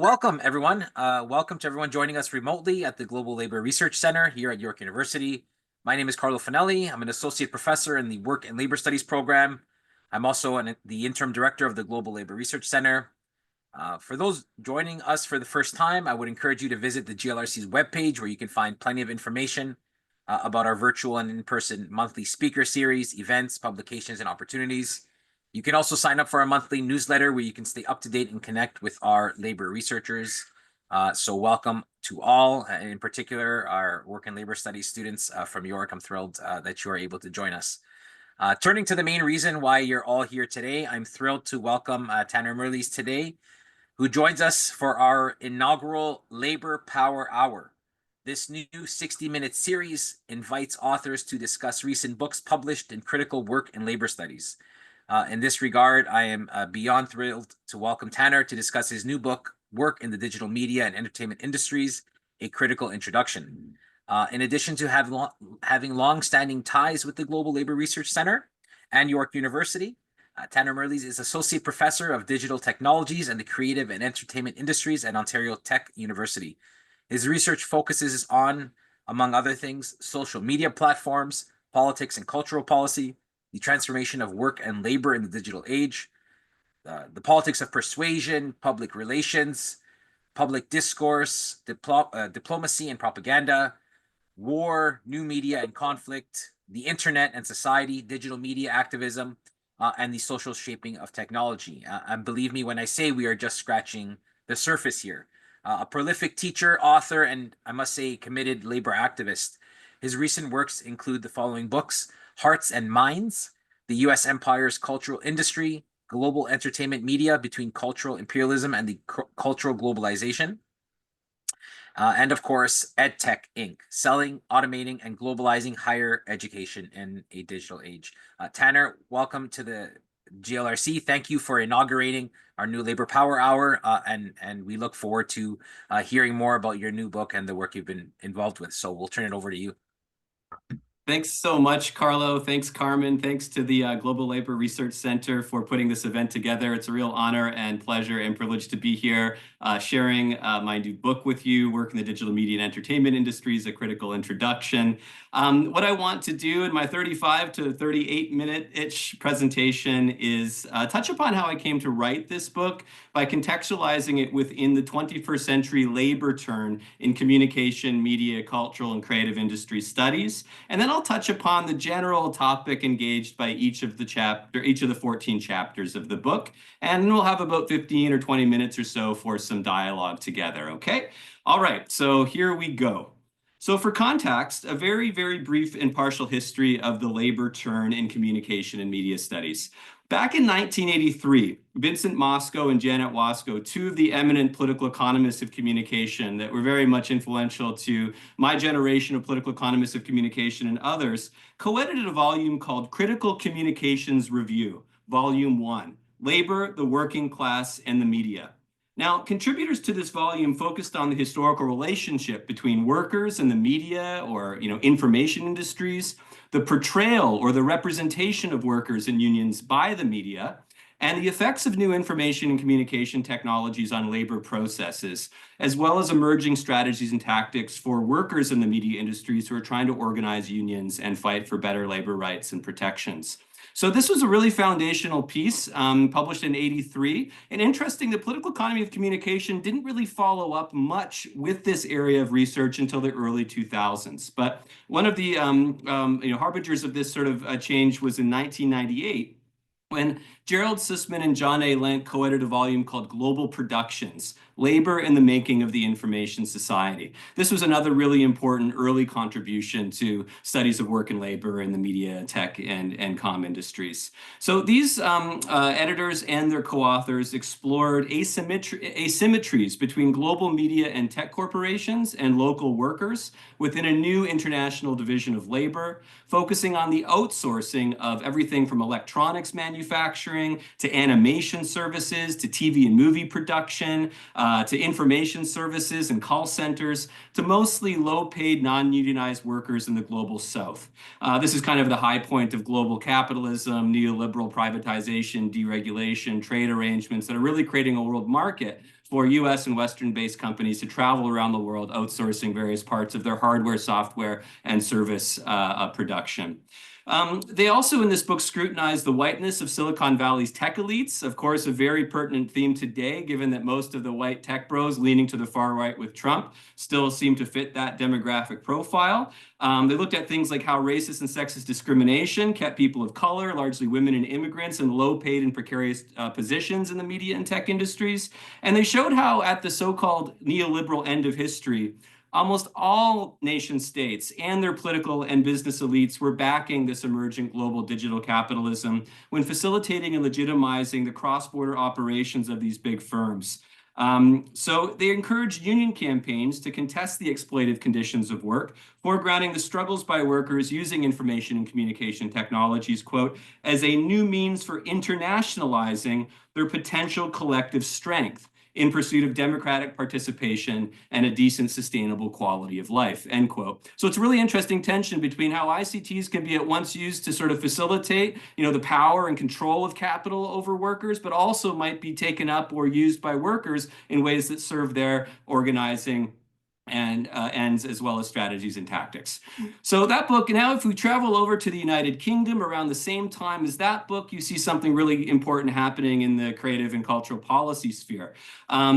Welcome, everyone. Welcome to everyone joining us remotely at the Global Labor Research Center here at York University. My name is Carlo Finelli. I'm an associate professor in the Work and Labor Studies program. I'm also the interim director of the Global Labor Research Center. For those joining us for the first time, I would encourage you to visit the GLRC's webpage, where you can find plenty of information about our virtual and in-person monthly speaker series, events, publications, and opportunities. You can also sign up for our monthly newsletter, where you can stay up to date and connect with our labor researchers. So welcome to all, in particular our work and labor studies students from York. I'm thrilled that you are able to join us. Turning to the main reason why you're all here today, I'm thrilled to welcome Tanner Mirrlees today, who joins us for our inaugural Labor Power Hour. This new 60-minute series invites authors to discuss recent books published in critical work and labor studies. In this regard, I am beyond thrilled to welcome Tanner to discuss his new book, Work in the Digital Media and Entertainment Industries, A Critical Introduction. In addition to having long-standing ties with the Global Labor Research Center and York University, Tanner Mirrlees is Associate Professor of Digital Technologies and the Creative and Entertainment Industries at Ontario Tech University. His research focuses on, among other things, social media platforms, politics and cultural policy, the transformation of work and labor in the digital age, the politics of persuasion, public relations, public discourse, diplomacy and propaganda, war, new media and conflict, the internet and society, digital media activism, and the social shaping of technology. And believe me when I say we are just scratching the surface here. A prolific teacher, author, and I must say committed labor activist. His recent works include the following books: Hearts and Minds, The U.S. Empire's Cultural Industry, Global Entertainment Media Between Cultural Imperialism and the Cultural Globalization, and of course, EdTech Inc., Selling, Automating, and Globalizing Higher Education in a Digital Age. Tanner, welcome to the GLRC. Thank you for inaugurating our new Labor Power Hour, and we look forward to hearing more about your new book and the work you've been involved with. So we'll turn it over to you. Thanks so much, Carlo. Thanks, Carmen. Thanks to the Global Labor Research Center for putting this event together. It's a real honor and pleasure and privilege to be here sharing my new book with you, Work in the Digital Media and Entertainment Industries, A Critical Introduction. What I want to do in my 35 to 38-minute-ish presentation is touch upon how I came to write this book by contextualizing it within the 21st century labor turn in communication, media, cultural, and creative industry studies. And then I'll touch upon the general topic engaged by each of the 14 chapters of the book. And then we'll have about 15 or 20 minutes or so for some dialogue together, okay? All right, so here we go. So for context, a very, very brief and partial history of the labor turn in communication and media studies. Back in 1983, Vincent Mosco and Janet Wasko, two of the eminent political economists of communication that were very much influential to my generation of political economists of communication and others, co-edited a volume called Critical Communications Review, Volume 1, Labor, the Working Class, and the Media. Now, contributors to this volume focused on the historical relationship between workers and the media or information industries, the portrayal or the representation of workers and unions by the media, and the effects of new information and communication technologies on labor processes, as well as emerging strategies and tactics for workers in the media industries who are trying to organize unions and fight for better labor rights and protections. So this was a really foundational piece published in '83. And interesting, the political economy of communication didn't really follow up much with this area of research until the early 2000s. But one of the harbingers of this sort of change was in 1998, when Gerald Sussman and John A. Lent co-edited a volume called Global Productions, Labor in the Making of the Information Society. This was another really important early contribution to studies of work and labor in the media, tech, and comm industries. So these editors and their co-authors explored asymmetries between global media and tech corporations and local workers within a new international division of labor, focusing on the outsourcing of everything from electronics manufacturing to animation services, to TV and movie production, to information services and call centers, to mostly low-paid, non-unionized workers in the global South. This is kind of the high point of global capitalism, neoliberal privatization, deregulation, trade arrangements that are really creating a world market for US and Western-based companies to travel around the world, outsourcing various parts of their hardware, software, and service production. They also, in this book, scrutinize the whiteness of Silicon Valley's tech elites, of course, a very pertinent theme today, given that most of the white tech bros leaning to the far right with Trump still seem to fit that demographic profile. They looked at things like how racist and sexist discrimination kept people of color, largely women and immigrants, in low-paid and precarious positions in the media and tech industries. And they showed how, at the so-called neoliberal end of history, almost all nation states and their political and business elites were backing this emergent global digital capitalism when facilitating and legitimizing the cross-border operations of these big firms. So they encouraged union campaigns to contest the exploitive conditions of work, foregrounding the struggles by workers using information and communication technologies, quote, as a new means for internationalizing their potential collective strength in pursuit of democratic participation and a decent, sustainable quality of life, end quote. So it's a really interesting tension between how ICTs can be at once used to sort of facilitate, the power and control of capital over workers, but also might be taken up or used by workers in ways that serve their organizing and ends, as well as strategies and tactics. So that book, now if we travel over to the United Kingdom around the same time as that book, you see something really important happening in the creative and cultural policy sphere.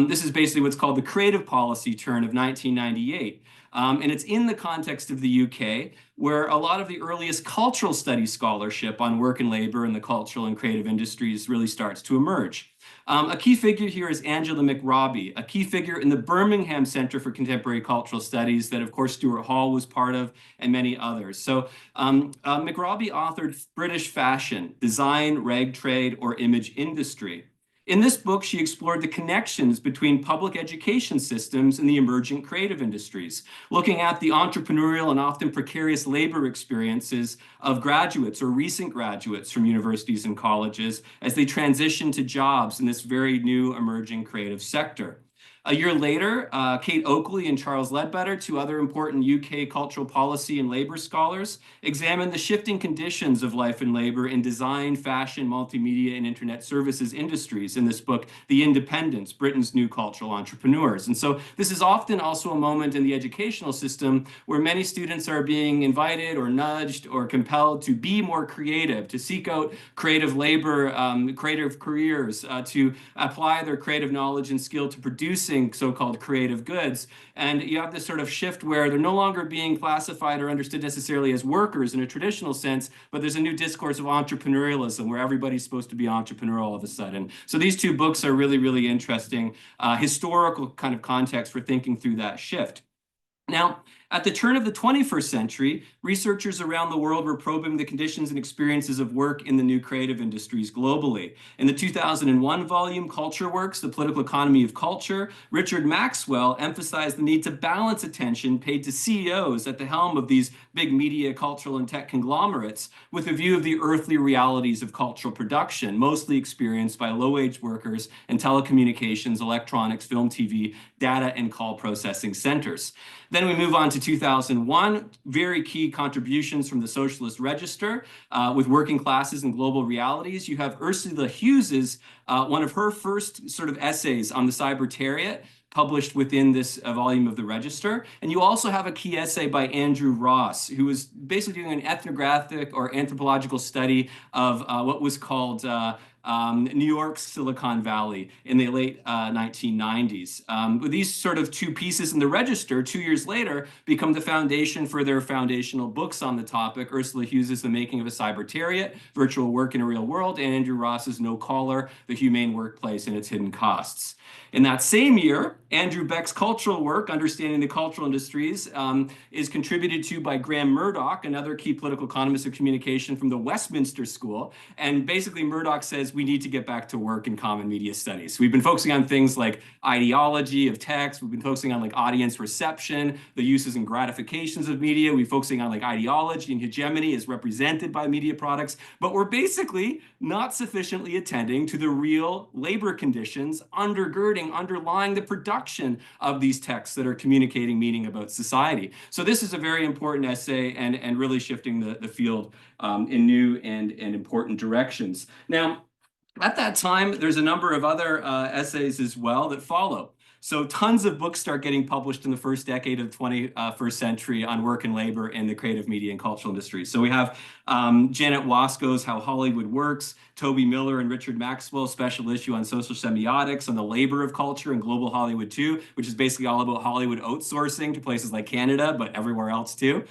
This is basically what's called the creative policy turn of 1998. And it's in the context of the UK, where a lot of the earliest cultural studies scholarship on work and labor in the cultural and creative industries really starts to emerge. A key figure here is Angela McRobbie, a key figure in the Birmingham Center for Contemporary Cultural Studies that, of course, Stuart Hall was part of, and many others. So McRobbie authored British Fashion, Design, Rag Trade, or Image Industry. In this book, she explored the connections between public education systems and the emergent creative industries, looking at the entrepreneurial and often precarious labor experiences of graduates or recent graduates from universities and colleges as they transition to jobs in this very new emerging creative sector. A year later, Kate Oakley and Charles Ledbetter, two other important UK cultural policy and labor scholars, examined the shifting conditions of life and labor in design, fashion, multimedia, and internet services industries in this book, The Independents, Britain's New Cultural Entrepreneurs. And so this is often also a moment in the educational system where many students are being invited or nudged or compelled to be more creative, to seek out creative labor, creative careers, to apply their creative knowledge and skill to producing so-called creative goods. And you have this sort of shift where they're no longer being classified or understood necessarily as workers in a traditional sense, but there's a new discourse of entrepreneurialism where everybody's supposed to be entrepreneurial all of a sudden. So these two books are really, really interesting historical kind of context for thinking through that shift. Now, at the turn of the 21st century, researchers around the world were probing the conditions and experiences of work in the new creative industries globally. In the 2001 volume, Culture Works, The Political Economy of Culture, Richard Maxwell emphasized the need to balance attention paid to CEOs at the helm of these big media, cultural, and tech conglomerates with a view of the earthly realities of cultural production, mostly experienced by low-wage workers in telecommunications, electronics, film, TV, data, and call processing centers. Then we move on to 2001, very key contributions from the Socialist Register with working classes and global realities. You have Ursula Hughes's, one of her first sort of essays on the cybertariat published within this volume of the Register. And you also have a key essay by Andrew Ross, who was basically doing an ethnographic or anthropological study of what was called New York's Silicon Valley in the late 1990s. These sort of two pieces in the Register, 2 years later, become the foundation for their foundational books on the topic. Ursula Hughes's The Making of a Cybertariat, Virtual Work in a Real World, and Andrew Ross's No Collar, The Humane Workplace and Its Hidden Costs. In that same year, Andrew Beck's cultural work, Understanding the Cultural Industries, is contributed to by Graham Murdoch, another key political economist of communication from the Westminster School. And basically, Murdoch says we need to get back to work in common media studies. We've been focusing on things like ideology of text. We've been focusing on like audience reception, the uses and gratifications of media. We're focusing on like ideology and hegemony as represented by media products. But we're basically not sufficiently attending to the real labor conditions underlying the production of these texts that are communicating meaning about society. So this is a very important essay and really shifting the field in new and important directions. Now, At that time, there's a number of other essays as well that follow. So tons of books start getting published in the first decade of the 21st century on work and labor in the creative media and cultural industry. So we have Janet Wasco's How Hollywood Works, Toby Miller and Richard Maxwell's special issue on social semiotics, on the labor of culture and global Hollywood too, which is basically all about Hollywood outsourcing to places like Canada, but everywhere else too.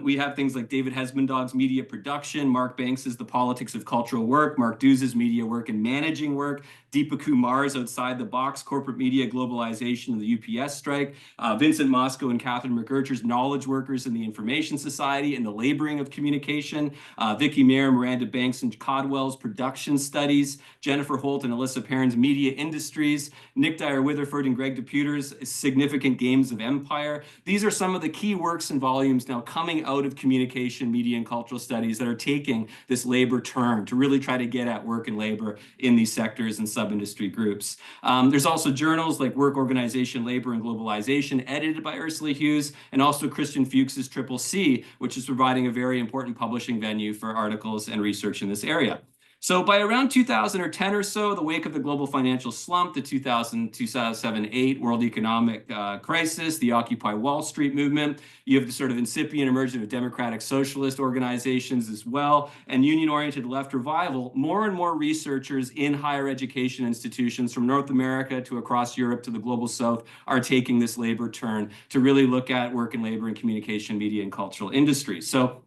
We have things like David Hesmondog's Media Production, Mark Banks's The Politics of Cultural Work, Mark Duz's Media Work and Managing Work, Deepa Kumar's Outside the Box, Corporate Media Globalization and the UPS Strike, Vincent Mosco and Catherine McGurcher's Knowledge Workers in the Information Society and the Laboring of Communication, Vicky Mayer, Miranda Banks and Codwell's Production Studies, Jennifer Holt and Alyssa Perrin's Media Industries, Nick Dyer-Witherford and Greg DePuter's Significant Games of Empire. These are some of the key works and volumes now coming out of communication, media, and cultural studies that are taking this labor turn to really try to get at work and labor in these sectors and sub-industry groups. There's also journals like Work Organization, Labor, and Globalization, edited by Ursula Hughes, and also Christian Fuchs's Triple C, which is providing a very important publishing venue for articles and research in this area. So by around 2010 or so, the wake of the global financial slump, the 2007-8 world economic crisis, the Occupy Wall Street movement, you have the sort of incipient emergence of democratic socialist organizations as well, and union-oriented left revival. More and more researchers in higher education institutions from North America to across Europe to the global South are taking this labor turn to really look at work and labor in communication, media, and cultural industries. So,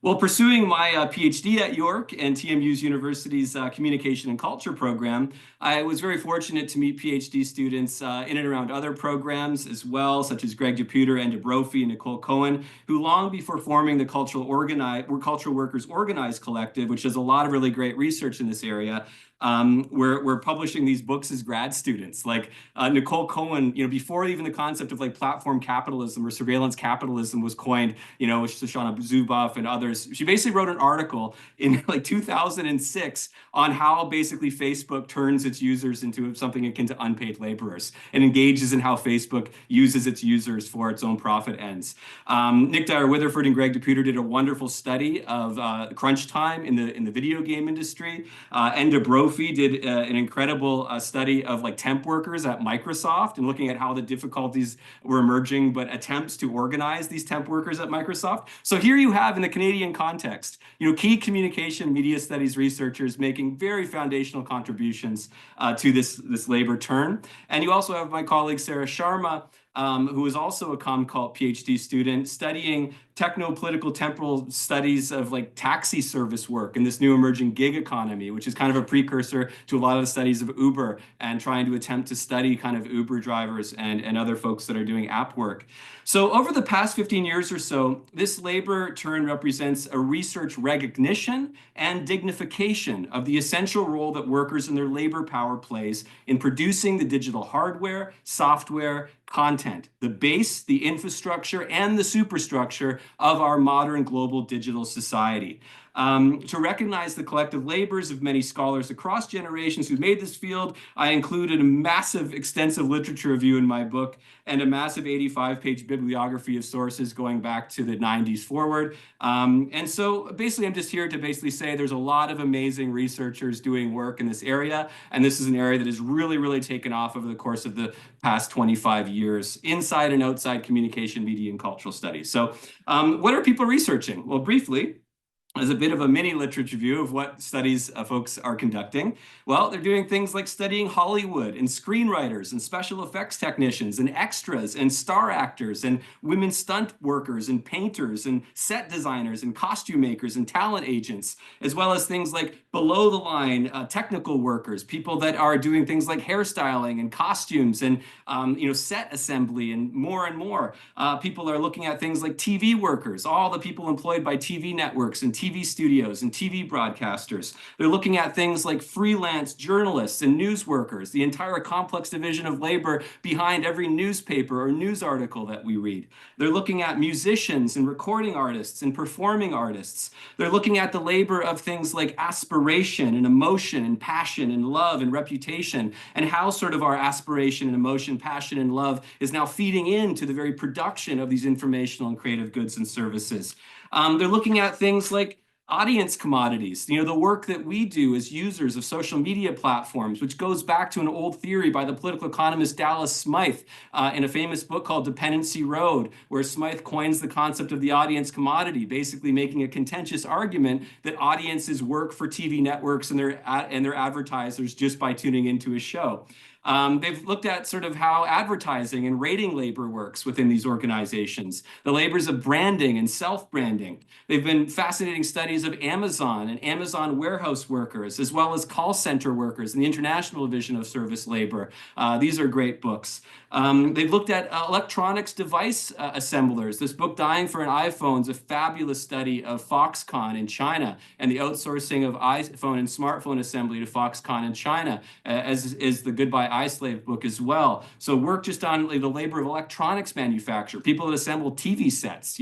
while pursuing my PhD at York and TMU's university's communication and culture program, I was very fortunate to meet PhD students in and around other programs as well, such as Greg DePuter, Enda Brophy, and Nicole Cohen, who long before forming the Cultural Workers Organized Collective, which does a lot of really great research in this area, we're publishing these books as grad students. Like Nicole Cohen, before even the concept of like platform capitalism or surveillance capitalism was coined, with Shoshana Zuboff and others, she basically wrote an article in like 2006 on how basically Facebook turns its users into something akin to unpaid laborers and engages in how Facebook uses its users for its own profit ends. Nick Dyer-Witherford and Greg DePuter did a wonderful study of crunch time in the video game industry. Enda Brophy did an incredible study of like temp workers at Microsoft and looking at how the difficulties were emerging, but attempts to organize these temp workers at Microsoft. So here you have in the Canadian context, key communication media studies researchers making very foundational contributions to this labor turn. And you also have my colleague Sarah Sharma, who is also a ComCult PhD student, studying techno-political temporal studies of like taxi service work in this new emerging gig economy, which is kind of a precursor to a lot of the studies of Uber and trying to attempt to study kind of Uber drivers and other folks that are doing app work. So over the past 15 years or so, this labor turn represents a research recognition and dignification of the essential role that workers and their labor power plays in producing the digital hardware, software, content, the base, the infrastructure, and the superstructure of our modern global digital society. To recognize the collective labors of many scholars across generations who made this field, I included a massive, extensive literature review in my book and a massive 85-page bibliography of sources going back to the 90s forward. And so basically, I'm just here to basically say there's a lot of amazing researchers doing work in this area. And this is an area that has really, really taken off over the course of the past 25 years, inside and outside communication, media, and cultural studies. So what are people researching? Well, briefly, as a bit of a mini literature review of what studies folks are conducting. Well, they're doing things like studying Hollywood and screenwriters and special effects technicians and extras and star actors and women stunt workers and painters and set designers and costume makers and talent agents, as well as things like below the line technical workers, people that are doing things like hairstyling and costumes and set assembly and more. People are looking at things like TV workers, all the people employed by TV networks and TV studios and TV broadcasters. They're looking at things like freelance journalists and news workers, the entire complex division of labor behind every newspaper or news article that we read. They're looking at musicians and recording artists and performing artists. They're looking at the labor of things like aspiration and emotion and passion and love and reputation, and how sort of our aspiration and emotion, passion and love is now feeding into the very production of these informational and creative goods and services. They're looking at things like Audience commodities, the work that we do as users of social media platforms, which goes back to an old theory by the political economist Dallas Smythe in a famous book called Dependency Road, where Smythe coins the concept of the audience commodity, basically making a contentious argument that audiences work for TV networks and their advertisers just by tuning into a show. They've looked at sort of how advertising and rating labor works within these organizations, the labors of branding and self-branding. They've been fascinating studies of Amazon and Amazon warehouse workers, as well as call center workers in the International Division of Service Labor. These are great books. They've looked at electronics device assemblers. This book, Dying for an iPhone, is a fabulous study of Foxconn in China and the outsourcing of iPhone and smartphone assembly to Foxconn in China, as is the Goodbye iSlave book as well. So work just on the labor of electronics manufacture, people that assemble TV sets,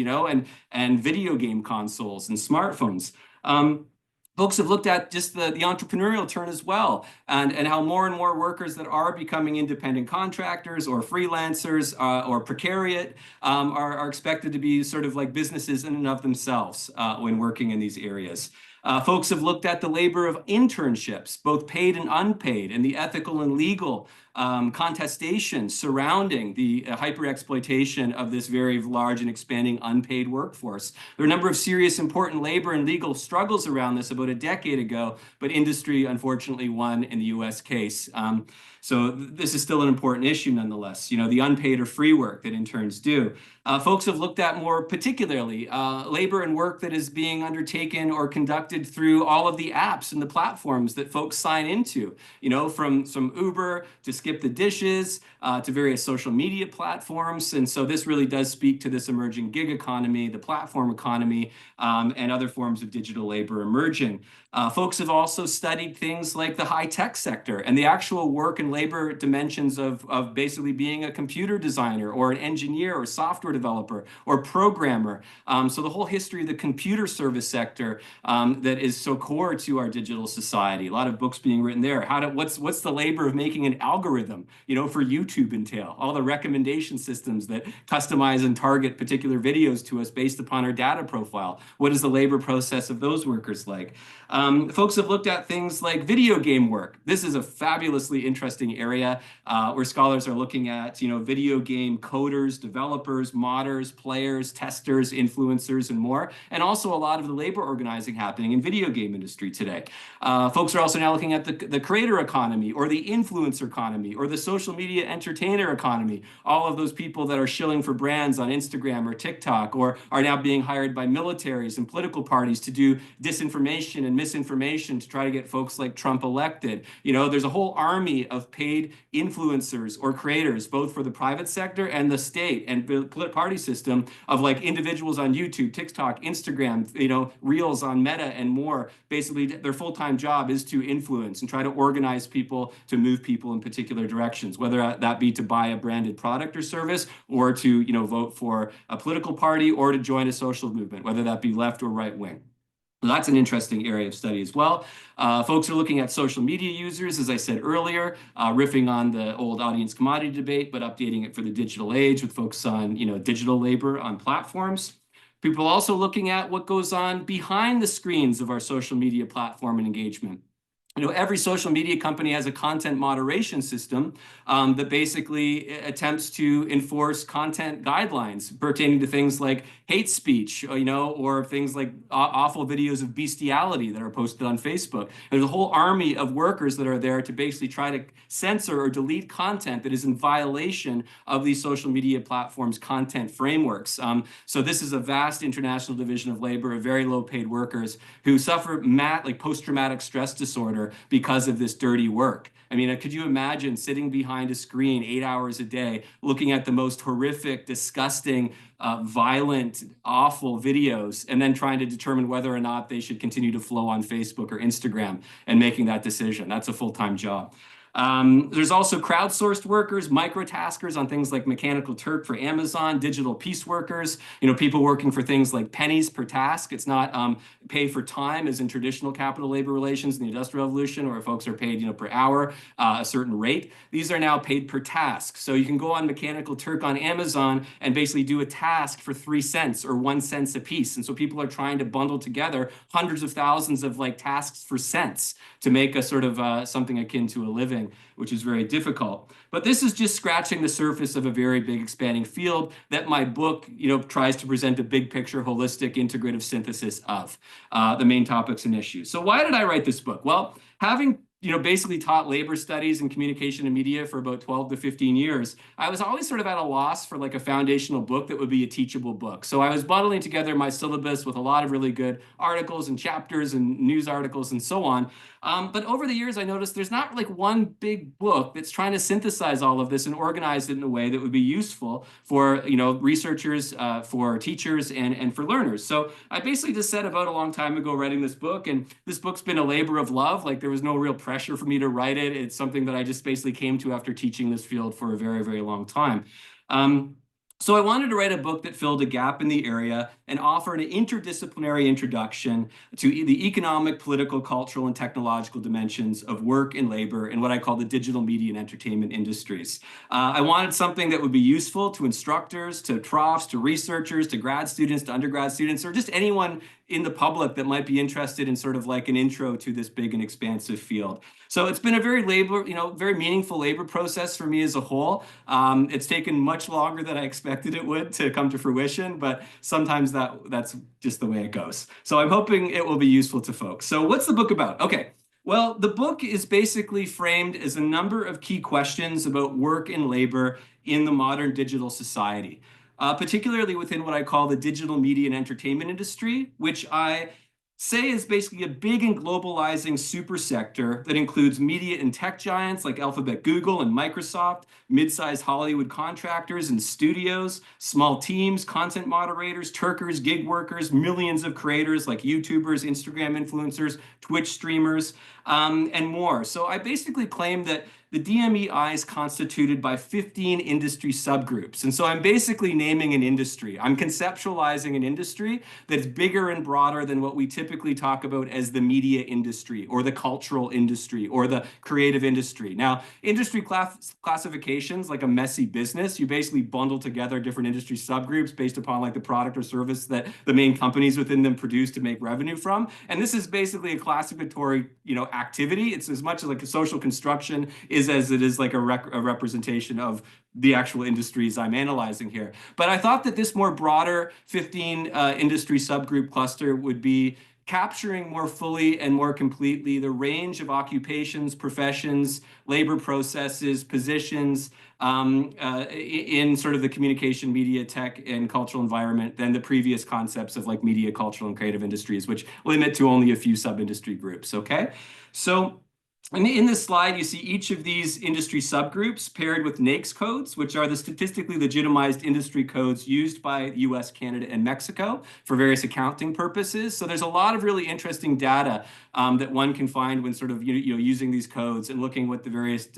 and video game consoles and smartphones. Folks have looked at just the entrepreneurial turn as well, and how more and more workers that are becoming independent contractors or freelancers or precariat are expected to be sort of like businesses in and of themselves when working in these areas. Folks have looked at the labor of internships, both paid and unpaid, and the ethical and legal contestation surrounding the hyper-exploitation of this very large and expanding unpaid workforce. There are a number of serious, important labor and legal struggles around this about a decade ago, but industry unfortunately won in the US case. So this is still an important issue nonetheless, the unpaid or free work that interns do. Folks have looked at more particularly labor and work that is being undertaken or conducted through all of the apps and the platforms that folks sign into, from Uber to Skip the Dishes to various social media platforms. And so this really does speak to this emerging gig economy, the platform economy, and other forms of digital labor emerging. Folks have also studied things like the high-tech sector and the actual work and labor dimensions of basically being a computer designer or an engineer or software developer or programmer. So the whole history of the computer service sector that is so core to our digital society. A lot of books being written there. What's the labor of making an algorithm, for YouTube entail? All the recommendation systems that customize and target particular videos to us based upon our data profile. What is the labor process of those workers like? Folks have looked at things like video game work. This is a fabulously interesting area where scholars are looking at, video game coders, developers, modders, players, testers, influencers, and more, and also a lot of the labor organizing happening in video game industry today. Folks are also now looking at the creator economy or the influencer economy or the social media entertainer economy. All of those people that are shilling for brands on Instagram or TikTok or are now being hired by militaries and political parties to do disinformation and misinformation to try to get folks like Trump elected. There's a whole army of paid influencers or creators, both for the private sector and the state and the party system of like individuals on YouTube, TikTok, Instagram, Reels on Meta and more. Basically, their full-time job is to influence and try to organize people to move people in particular directions, whether that be to buy a branded product or service or to, vote for a political party or to join a social movement, whether that be left or right wing. So that's an interesting area of study as well. Folks are looking at social media users, as I said earlier, riffing on the old audience commodity debate, but updating it for the digital age with focus on, digital labor on platforms. People are also looking at what goes on behind the screens of our social media platform and engagement. Every social media company has a content moderation system that basically attempts to enforce content guidelines pertaining to things like hate speech, or things like awful videos of bestiality that are posted on Facebook. There's a whole army of workers that are there to basically try to censor or delete content that is in violation of these social media platforms' content frameworks. So this is a vast international division of labor of very low-paid workers who suffer post-traumatic stress disorder because of this dirty work. I mean, could you imagine sitting behind a screen 8 hours a day, looking at the most horrific, disgusting, violent, awful videos, and then trying to determine whether or not they should continue to flow on Facebook or Instagram and making that decision? That's a full-time job. There's also crowdsourced workers, microtaskers on things like Mechanical Turk for Amazon, digital piece workers, people working for things like pennies per task. It's not pay for time as in traditional capital labor relations in the Industrial Revolution, where folks are paid, per hour, a certain rate. These are now paid per task. So you can go on Mechanical Turk on Amazon and basically do a task for 3 cents or 1 cent a piece. And so people are trying to bundle together hundreds of thousands of tasks for cents to make a sort of something akin to a living, which is very difficult. But this is just scratching the surface of a very big expanding field that my book, tries to present a big picture, holistic, integrative synthesis of the main topics and issues. So why did I write this book? Well, having basically taught labor studies and communication and media for about 12 to 15 years, I was always sort of at a loss for a foundational book that would be a teachable book. So I was bundling together my syllabus with a lot of really good articles and chapters and news articles and so on. But over the years, I noticed there's not one big book that's trying to synthesize all of this and organize it in a way that would be useful for researchers, for teachers, and for learners. So I basically just set about a long time ago writing this book, and this book's been a labor of love. There was no real pressure for me to write it. It's something that I just basically came to after teaching this field for a very, very long time. So I wanted to write a book that filled a gap in the area and offer an interdisciplinary introduction to the economic, political, cultural, and technological dimensions of work and labor in what I call the digital media and entertainment industries. I wanted something that would be useful to instructors, to profs, to researchers, to grad students, to undergrad students, or just anyone in the public that might be interested in sort of an intro to this big and expansive field. So it's been a very very meaningful labor process for me as a whole. It's taken much longer than I expected it would to come to fruition, but sometimes that's just the way it goes. So I'm hoping it will be useful to folks. So what's the book about? Okay. Well, the book is basically framed as a number of key questions about work and labor in the modern digital society. Particularly within what I call the digital media and entertainment industry, which I say is basically a big and globalizing super sector that includes media and tech giants like Alphabet, Google, and Microsoft, mid-sized Hollywood contractors and studios, small teams, content moderators, Turkers, gig workers, millions of creators like YouTubers, Instagram influencers, Twitch streamers, and more. So I basically claim that the DMEI is constituted by 15 industry subgroups. And so I'm basically naming an industry. I'm conceptualizing an industry that's bigger and broader than what we typically talk about as the media industry or the cultural industry or the creative industry. Now, industry classifications, like a messy business, you basically bundle together different industry subgroups based upon the product or service that the main companies within them produce to make revenue from. And this is basically a classificatory, activity. It's as much like a social construction as it is a representation of the actual industries I'm analyzing here. But I thought that this more broader 15 industry subgroup cluster would be capturing more fully and more completely the range of occupations, professions, labor processes, positions in sort of the communication, media, tech, and cultural environment than the previous concepts of media, cultural, and creative industries, which limit to only a few sub-industry groups, okay? So in this slide, you see each of these industry subgroups paired with NAICS codes, which are the statistically legitimized industry codes used by US, Canada, and Mexico for various accounting purposes. So there's a lot of really interesting data that one can find when sort of using these codes and looking what the various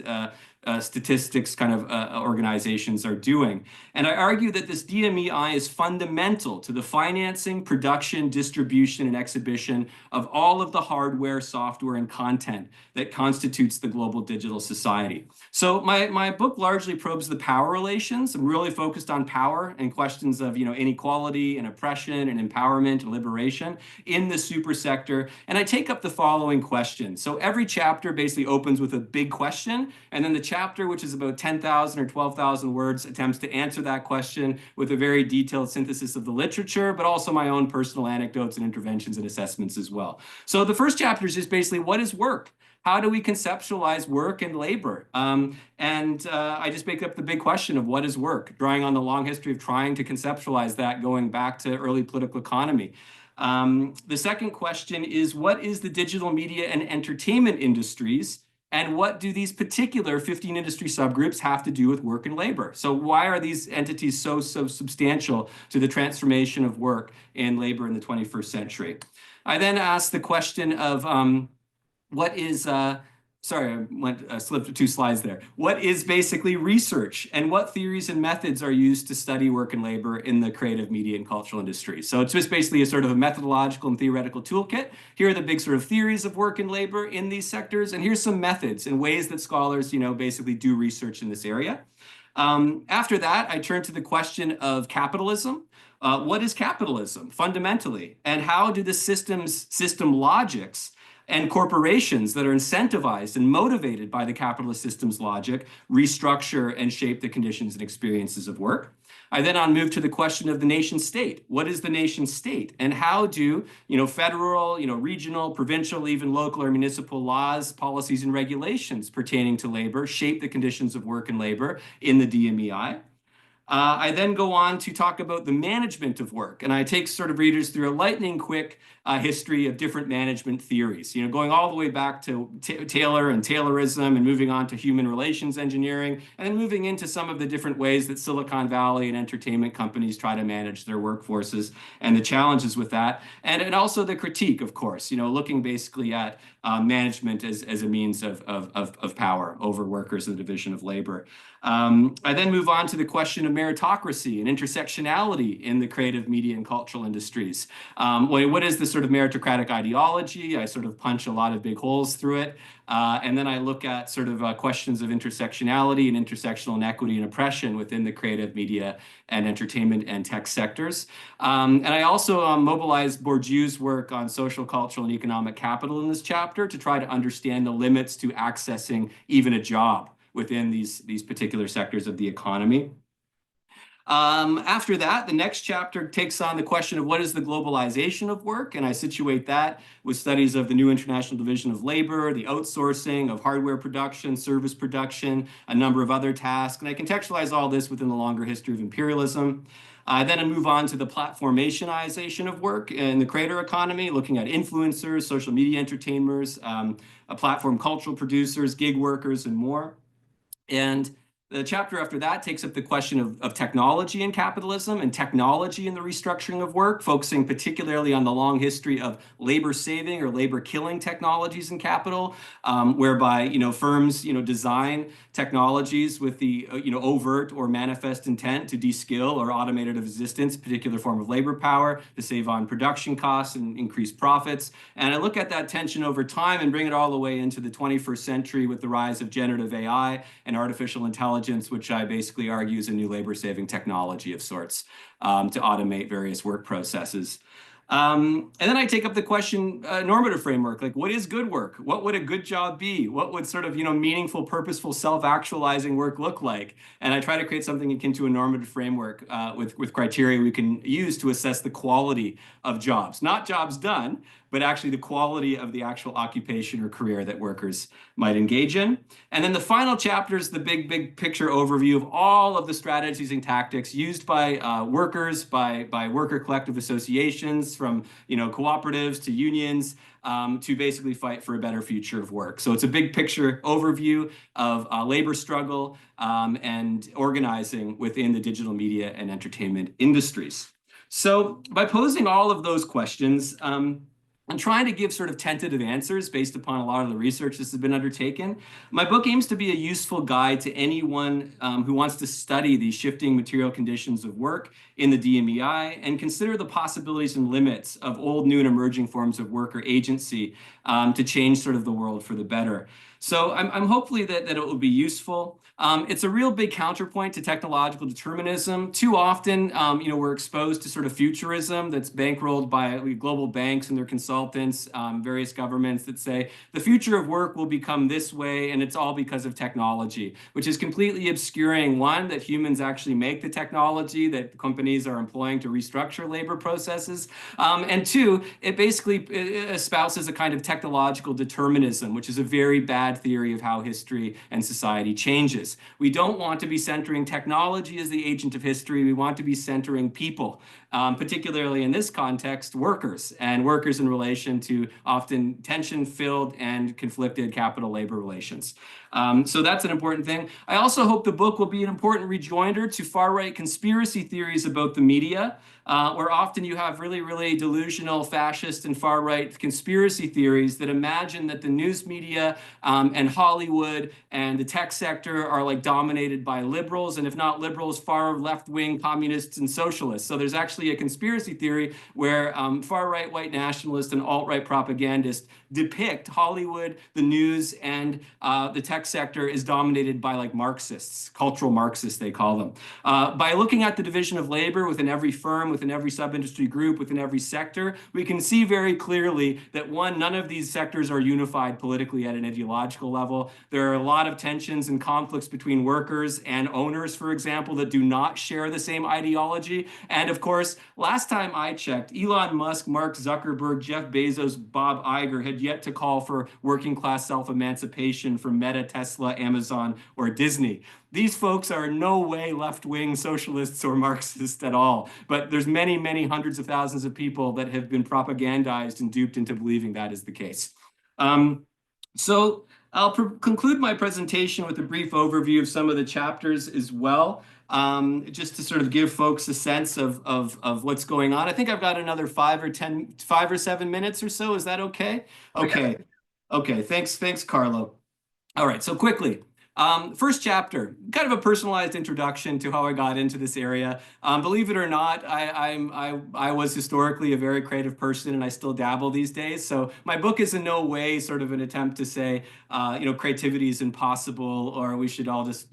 statistics kind of organizations are doing. And I argue that this DMEI is fundamental to the financing, production, distribution, and exhibition of all of the hardware, software, and content that constitutes the global digital society. So my book largely probes the power relations. I'm really focused on power and questions of inequality and oppression and empowerment and liberation in the super sector. And I take up the following questions. So every chapter basically opens with a big question, and then the chapter, which is about 10,000 or 12,000 words, attempts to answer that question with a very detailed synthesis of the literature, but also my own personal anecdotes and interventions and assessments as well. So the first chapter is just basically, what is work? How do we conceptualize work and labor? I just make up the big question of what is work, drawing on the long history of trying to conceptualize that going back to early political economy. The second question is, what is the digital media and entertainment industries? And what do these particular 15 industry subgroups have to do with work and labor? So why are these entities so substantial to the transformation of work and labor in the 21st century? I then asked the question of what is sorry, I slipped 2 slides there. What is basically research, and what theories and methods are used to study work and labor in the creative media and cultural industry? So it's just basically a sort of a methodological and theoretical toolkit. Here are the big sort of theories of work and labor in these sectors, and here's some methods and ways that scholars, basically do research in this area. After that, I turn to the question of capitalism. What is capitalism fundamentally, and how do the system logics and corporations that are incentivized and motivated by the capitalist system's logic restructure and shape the conditions and experiences of work? I then move to the question of the nation state. What is the nation state? And how do, federal, regional, provincial, even local or municipal laws, policies, and regulations pertaining to labor shape the conditions of work and labor in the DMEI? I then go on to talk about the management of work, and I take sort of readers through a lightning quick history of different management theories, going all the way back to Taylor and Taylorism, and moving on to human relations engineering, and then moving into some of the different ways that Silicon Valley and entertainment companies try to manage their workforces and the challenges with that, and also the critique, of course, looking basically at management as a means of power over workers and the division of labor. I then move on to the question of meritocracy and intersectionality in the creative media and cultural industries. What is this sort of meritocratic ideology? I sort of punch a lot of big holes through it. And then I look at sort of questions of intersectionality and intersectional inequity and oppression within the creative media and entertainment and tech sectors. And I also mobilize Bourdieu's work on social, cultural, and economic capital in this chapter to try to understand the limits to accessing even a job within these particular sectors of the economy. After that, the next chapter takes on the question of what is the globalization of work, and I situate that with studies of the new international division of labor, the outsourcing of hardware production, service production, a number of other tasks, and I contextualize all this within the longer history of imperialism. Then I move on to the platformationization of work in the creator economy, looking at influencers, social media entertainers, platform cultural producers, gig workers, and more. And the chapter after that takes up the question of technology in capitalism and technology in the restructuring of work, focusing particularly on the long history of labor-saving or labor-killing technologies in capital, whereby firms design technologies with the overt or manifest intent to de-skill or automate out of existence a particular form of labor power to save on production costs and increase profits. And I look at that tension over time and bring it all the way into the 21st century with the rise of generative AI and artificial intelligence, which I basically argue is a new labor-saving technology of sorts to automate various work processes. And then I take up the question, normative framework, like what is good work? What would a good job be? What would sort of, meaningful, purposeful, self-actualizing work look like? And I try to create something akin to a normative framework with criteria we can use to assess the quality of jobs, not jobs done, but actually the quality of the actual occupation or career that workers might engage in. And then the final chapter is the big picture overview of all of the strategies and tactics used by workers, by worker collective associations, from cooperatives to unions, to basically fight for a better future of work. So it's a big picture overview of labor struggle and organizing within the digital media and entertainment industries. So by posing all of those questions, I'm trying to give sort of tentative answers based upon a lot of the research this has been undertaken. My book aims to be a useful guide to anyone who wants to study these shifting material conditions of work in the DMEI and consider the possibilities and limits of old, new, and emerging forms of worker agency to change sort of the world for the better. So I'm hopefully that it will be useful. It's a real big counterpoint to technological determinism. Too often, we're exposed to sort of futurism that's bankrolled by global banks and their consultants, various governments that say the future of work will become this way, and it's all because of technology, which is completely obscuring, one, that humans actually make the technology that companies are employing to restructure labor processes, and two, it basically espouses a kind of technological determinism, which is a very bad theory of how history and society changes. We don't want to be centering technology as the agent of history. We want to be centering people, particularly in this context, workers, and workers in relation to often tension-filled and conflicted capital-labor relations. So that's an important thing. I also hope the book will be an important rejoinder to far-right conspiracy theories about the media, where often you have really, really delusional fascist and far-right conspiracy theories that imagine that the news media and Hollywood and the tech sector are like dominated by liberals, and if not liberals, far left-wing communists and socialists. So there's actually a conspiracy theory where far-right white nationalists and alt-right propagandists depict Hollywood, the news, and the tech sector is dominated by like Marxists, cultural Marxists, they call them. By looking at the division of labor within every firm, within every sub-industry group, within every sector, we can see very clearly that one, none of these sectors are unified politically at an ideological level. There are a lot of tensions and conflicts between workers and owners, for example, that do not share the same ideology. And of course, last time I checked, Elon Musk, Mark Zuckerberg, Jeff Bezos, Bob Iger had yet to call for working class self-emancipation from Meta, Tesla, Amazon, or Disney. These folks are in no way left-wing socialists or Marxists at all, but there's many, many hundreds of thousands of people that have been propagandized and duped into believing that is the case. So I'll conclude my presentation with a brief overview of some of the chapters as well, just to sort of give folks a sense of what's going on. I think I've got another 5 or 7 minutes or so. Is that okay? Okay. Okay. Thanks, Carlo. All right. So quickly. First chapter, kind of a personalized introduction to how I got into this area. Believe it or not, I was historically a very creative person, and I still dabble these days. So my book is in no way sort of an attempt to say, creativity is impossible, or we should all just,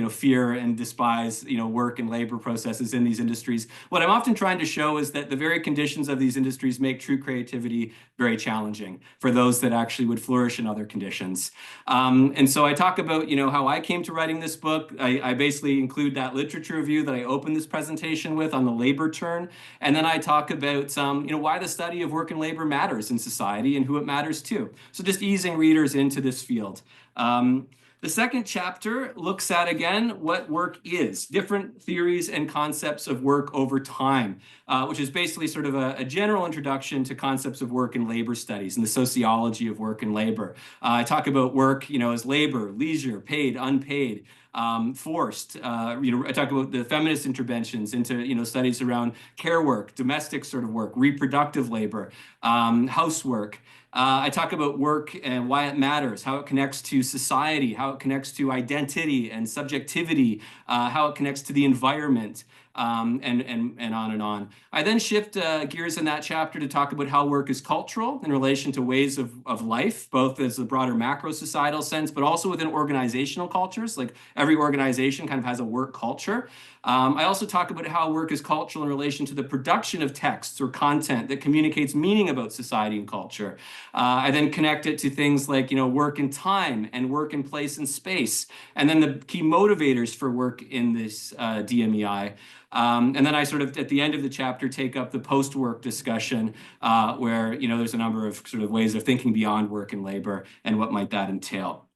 fear and despise, work and labor processes in these industries. What I'm often trying to show is that the very conditions of these industries make true creativity very challenging for those that actually would flourish in other conditions. And so I talk about, how I came to writing this book. I basically include that literature review that I opened this presentation with on the labor turn. And then I talk about, why the study of work and labor matters in society and who it matters to. So just easing readers into this field. The second chapter looks at, again, what work is, different theories and concepts of work over time, which is basically sort of a general introduction to concepts of work and labor studies and the sociology of work and labor. I talk about work, as labor, leisure, paid, unpaid, forced. I talk about the feminist interventions into, studies around care work, domestic sort of work, reproductive labor, housework. I talk about work and why it matters, how it connects to society, how it connects to identity and subjectivity, how it connects to the environment, and on and on. I then shift gears in that chapter to talk about how work is cultural in relation to ways of life, both as a broader macro societal sense, but also within organizational cultures. Like every organization kind of has a work culture. I also talk about how work is cultural in relation to the production of texts or content that communicates meaning about society and culture. I then connect it to things like, work and time and work in place and space, and then the key motivators for work in this DMEI. And then I sort of, at the end of the chapter, take up the post-work discussion where, there's a number of sort of ways of thinking beyond work and labor and what might that entail.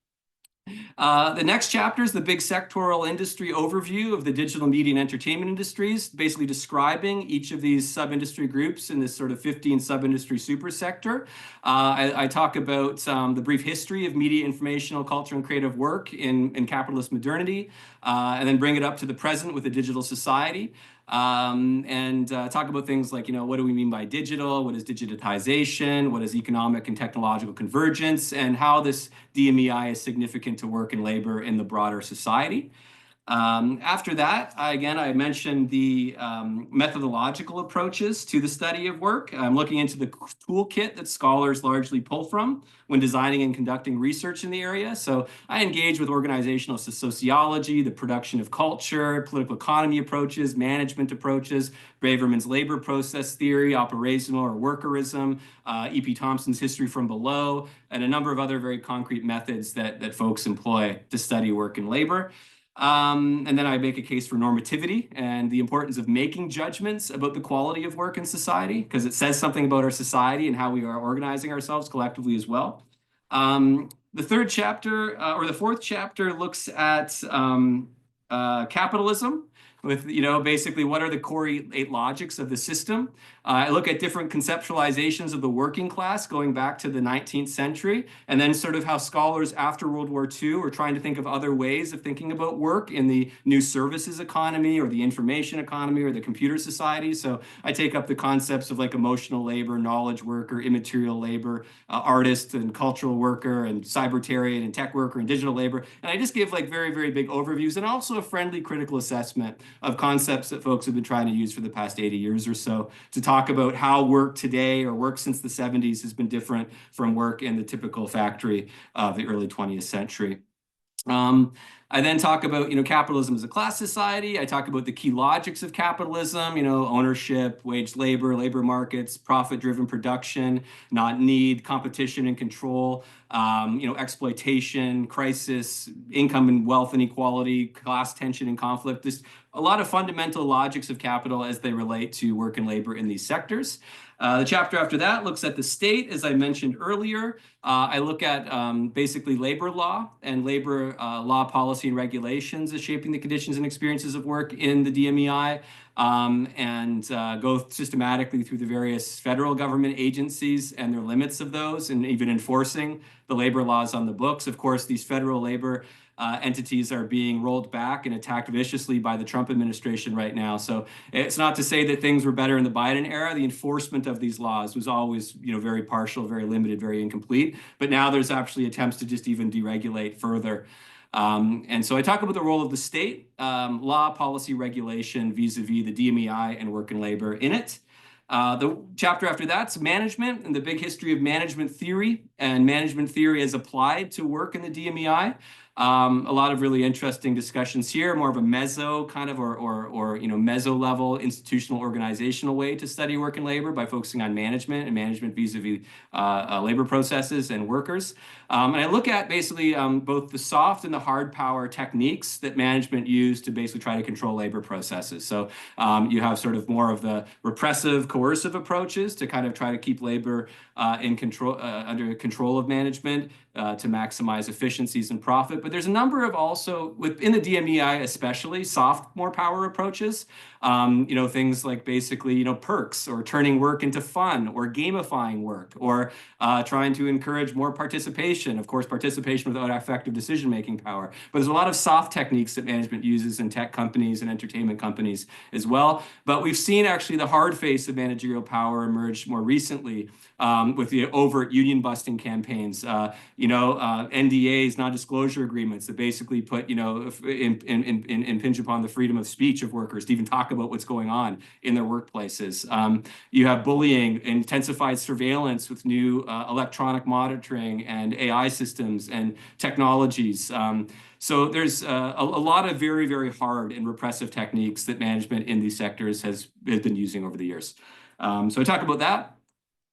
The next chapter is the big sectoral industry overview of the digital media and entertainment industries, basically describing each of these sub-industry groups in this sort of 15 sub-industry supersector. I talk about the brief history of media, informational, culture, and creative work in capitalist modernity, and then bring it up to the present with a digital society. And talk about things like, what do we mean by digital? What is digitization? What is economic and technological convergence? And how this DMEI is significant to work and labor in the broader society. After that, I mentioned the methodological approaches to the study of work. I'm looking into the toolkit that scholars largely pull from when designing and conducting research in the area. So I engage with organizational sociology, the production of culture, political economy approaches, management approaches, Braverman's labor process theory, operational or workerism, E.P. Thompson's history from below, and a number of other very concrete methods that folks employ to study work and labor. And then I make a case for normativity and the importance of making judgments about the quality of work in society, because it says something about our society and how we are organizing ourselves collectively as well. The third chapter, or the fourth chapter, looks at capitalism with, basically what are the core eight logics of the system. I look at different conceptualizations of the working class going back to the 19th century, and then sort of how scholars after World War II are trying to think of other ways of thinking about work in the new services economy or the information economy or the computer society. So I take up the concepts of like emotional labor, knowledge worker, immaterial labor, artist and cultural worker, and cybertarian and tech worker and digital labor. And I just give like very, very big overviews and also a friendly critical assessment of concepts that folks have been trying to use for the past 80 years or so to talk about how work today or work since the 70s has been different from work in the typical factory of the early 20th century. I then talk about, capitalism as a class society. I talk about the key logics of capitalism, ownership, wage labor, labor markets, profit-driven production, not need, competition and control, exploitation, crisis, income and wealth inequality, class tension and conflict. Just a lot of fundamental logics of capital as they relate to work and labor in these sectors. The chapter after that looks at the state, as I mentioned earlier. I look at basically labor law and labor law policy and regulations as shaping the conditions and experiences of work in the DMEI, and go systematically through the various federal government agencies and their limits of those, and even enforcing the labor laws on the books. Of course, these federal labor entities are being rolled back and attacked viciously by the Trump administration right now. So it's not to say that things were better in the Biden era. The enforcement of these laws was always, very partial, very limited, very incomplete. But now there's actually attempts to just even deregulate further. And so I talk about the role of the state, law, policy, regulation, vis-a-vis the DMEI and work and labor in it. The chapter after that's management and the big history of management theory and management theory as applied to work in the DMEI. A lot of really interesting discussions here, more of a meso kind of or meso level institutional organizational way to study work and labor by focusing on management and management vis-a-vis labor processes and workers. And I look at basically both the soft and the hard power techniques that management use to basically try to control labor processes. So you have sort of more of the repressive, coercive approaches to kind of try to keep labor in control, under control of management to maximize efficiencies and profit. But there's a number of also within the DMEI, especially soft, more power approaches. Things like basically, perks or turning work into fun or gamifying work or trying to encourage more participation. Of course, participation without effective decision-making power. But there's a lot of soft techniques that management uses in tech companies and entertainment companies as well. But we've seen actually the hard face of managerial power emerge more recently with the overt union busting campaigns, NDAs, non-disclosure agreements that basically put, impinge upon the freedom of speech of workers to even talk about what's going on in their workplaces. You have bullying, intensified surveillance with new electronic monitoring and AI systems and technologies. So there's a lot of very, very hard and repressive techniques that management in these sectors has been using over the years. So I talk about that.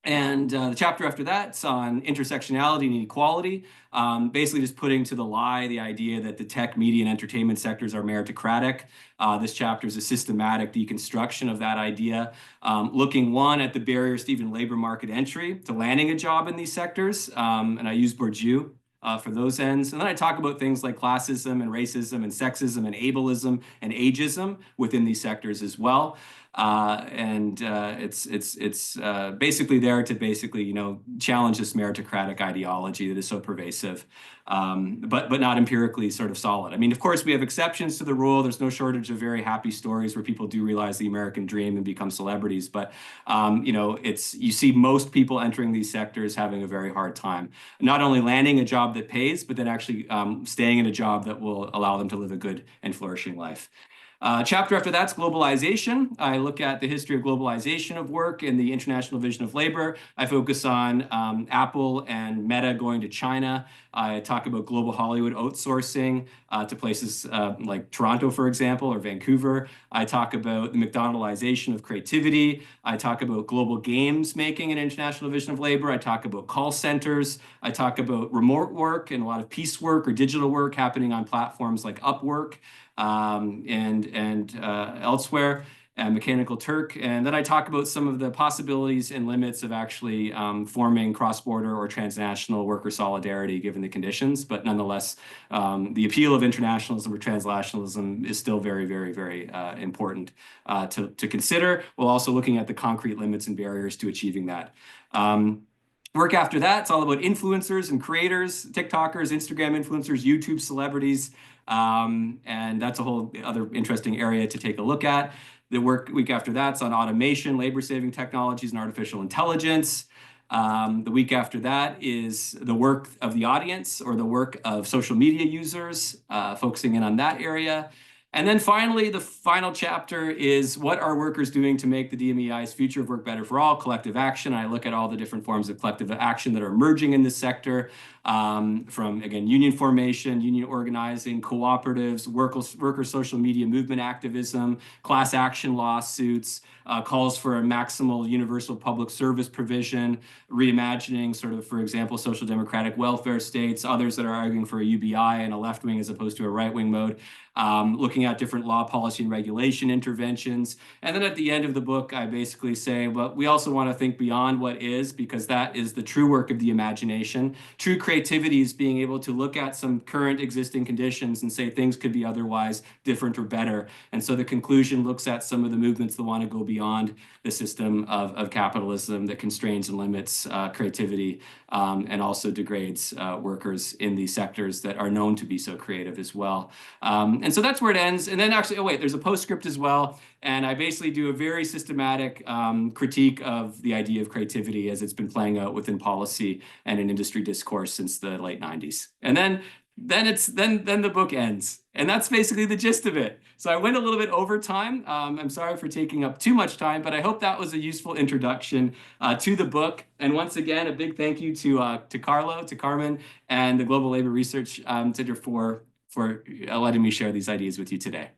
And the chapter after that's on intersectionality and inequality, basically just putting to the lie the idea that the tech, media, and entertainment sectors are meritocratic. This chapter is a systematic deconstruction of that idea, looking at the barriers to even labor market entry, to landing a job in these sectors, and I use Bourdieu for those ends. And then I talk about things like classism and racism and sexism and ableism and ageism within these sectors as well. It's basically there to basically, challenge this meritocratic ideology that is so pervasive, but not empirically sort of solid. I mean, of course, we have exceptions to the rule. There's no shortage of very happy stories where people do realize the American dream and become celebrities. But, you see most people entering these sectors having a very hard time, not only landing a job that pays, but then actually staying in a job that will allow them to live a good and flourishing life. Chapter after that's globalization. I look at the history of globalization of work and the international vision of labor. I focus on Apple and Meta going to China. I talk about global Hollywood outsourcing to places like Toronto, for example, or Vancouver. I talk about the McDonaldization of creativity. I talk about global games making and international vision of labor. I talk about call centers. I talk about remote work and a lot of piecework or digital work happening on platforms like Upwork and elsewhere. and Mechanical Turk. And then I talk about some of the possibilities and limits of actually forming cross-border or transnational worker solidarity given the conditions. But nonetheless, the appeal of internationalism or translationalism is still very, very, very important to consider, while also looking at the concrete limits and barriers to achieving that. Work after that, it's all about influencers and creators, TikTokers, Instagram influencers, YouTube celebrities, and that's a whole other interesting area to take a look at. The week after that's on automation, labor-saving technologies, and artificial intelligence. The week after that is the work of the audience or the work of social media users, focusing in on that area. And then finally, the final chapter is what are workers doing to make the DMEI's future of work better for all, collective action. I look at all the different forms of collective action that are emerging in this sector, from, again, union formation, union organizing, cooperatives, worker social media movement activism, class action lawsuits, calls for a maximal universal public service provision, reimagining sort of, for example, social democratic welfare states, others that are arguing for a UBI and a left wing as opposed to a right wing mode. Looking at different law, policy, and regulation interventions. And then at the end of the book, I basically say, well, we also want to think beyond what is, because that is the true work of the imagination. True creativity is being able to look at some current existing conditions and say things could be otherwise different or better. And so the conclusion looks at some of the movements that want to go beyond the system of capitalism that constrains and limits creativity, and also degrades workers in these sectors that are known to be so creative as well. And so that's where it ends. And then actually, oh wait, there's a postscript as well. And I basically do a very systematic critique of the idea of creativity as it's been playing out within policy and in industry discourse since the late 90s. And then the book ends. And that's basically the gist of it. So I went a little bit over time. I'm sorry for taking up too much time, but I hope that was a useful introduction to the book. And once again, a big thank you to Carlo, to Carmen, and the Global Labor Research Center for letting me share these ideas with you today.